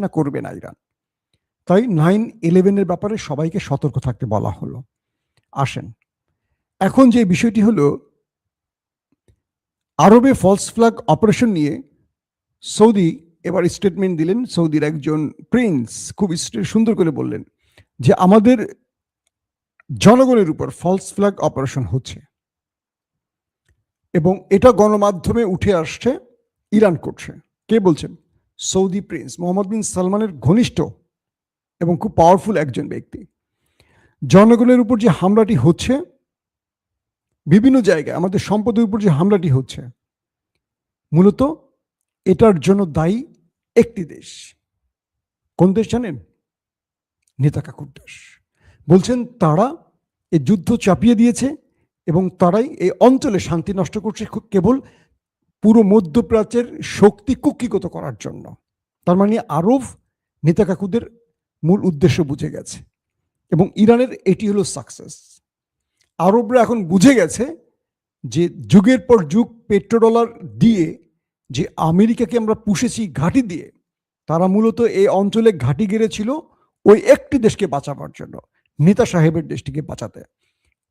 না, করবে না ইরান। তাই 9/11 ব্যাপারে সবাইকে সতর্ক থাকতে বলা হলো। আসেন, এখন যে বিষয়টি হলো, আরবে ফলস ফ্ল্যাগ অপারেশন নিয়ে সৌদি এবার স্টেটমেন্ট দিলেন। সৌদির একজন প্রিন্স খুব সুন্দর করে বললেন যে আমাদের জনগণের উপর ফলস ফ্ল্যাগ অপারেশন হচ্ছে এবং এটা গণমাধ্যমে উঠে আসছে ইরান করছে। কে বলছেন? সৌদি প্রিন্স মোহাম্মদ বিন সালমানের ঘনিষ্ঠ এবং খুব পাওয়ারফুল একজন ব্যক্তি। জনগণের উপর যে হামলাটি হচ্ছে, বিভিন্ন জায়গায় আমাদের সম্পদের উপর যে হামলাটি হচ্ছে, মূলত এটার জন্য দায়ী একটি দেশ। কোন দেশ জানেন? নেতাকাকুর দেশ। বলছেন তারা এই যুদ্ধ চাপিয়ে দিয়েছে এবং তারাই এই অঞ্চলে শান্তি নষ্ট করছে কেবল পুরো মধ্যপ্রাচ্যের শক্তি কুক্ষিগত করার জন্য। তার মানে আরব নেতাকাকুদের মূল উদ্দেশ্য বুঝে গেছে এবং ইরানের এটি হলো সাকসেস। আরবরা এখন বুঝে গেছে যে যুগের পর যুগ পেট্রোডলার দিয়ে যে আমেরিকাকে আমরা পুষেছি ঘাঁটি দিয়ে, তারা মূলত এই অঞ্চলে ঘাঁটি গেড়েছিল ওই একটি দেশকে বাঁচাবার জন্য, নেতা সাহেবের দেশটিকে বাঁচাতে।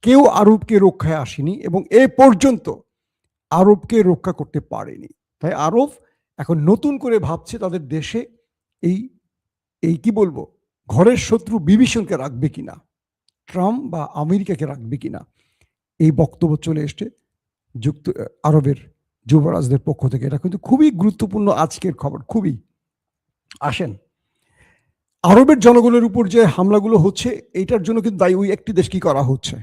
কেউ আরবকে রক্ষায় আসেনি এবং এ পর্যন্ত আরবকে রক্ষা করতে পারেনি। তাই আরব এখন নতুন করে ভাবছে তাদের দেশে এই এই কি বলবো, ঘরের শত্রু বিভীষণকে রাখবে কিনা, ট্রাম্প বা আমেরিকাকে রাখবে কিনা। এই বক্তব্য চলে এসছে আরবের যুবরাজদের পক্ষ থেকে। এটা কিন্তু খুবই গুরুত্বপূর্ণ আজকের খবর, খুবই। আসেন, আরবের জনগণের উপর যে হামলাগুলো হচ্ছে, এইটার জন্য কিন্তু দায়ী ওই একটি দেশ। কি করা হচ্ছে?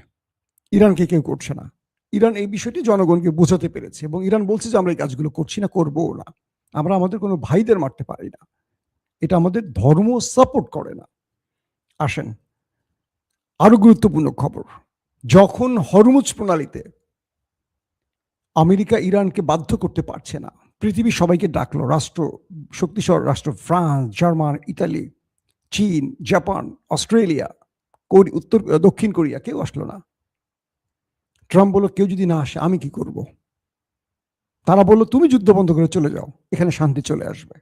ইরানকে কেউ করছে না। ইরান এই বিষয়টি জনগণকে বোঝাতে পেরেছে এবং ইরান বলছে যে আমরা এই কাজগুলো করছি না, করবও না। আমরা আমাদের কোনো ভাইদের মারতে পারি না, এটা আমাদের ধর্ম সাপোর্ট করে না। আসেন, আরো গুরুত্বপূর্ণ খবর, যখন হরমুজ প্রণালীতে আমেরিকা ইরানকে বাধ্য করতে পারছে না, পৃথিবী সবাইকে ডাকলো, শক্তিশালী রাষ্ট্র ফ্রান্স, জার্মান, ইতালি, চীন, জাপান, অস্ট্রেলিয়া, দক্ষিণ কোরিয়া, কেউ আসলো না। ট্রাম্প বলল কেউ যদি না আসে আমি কি করব? তারা বলল তুমি যুদ্ধ বন্ধ করে চলে যাও, এখানে শান্তি চলে আসবে।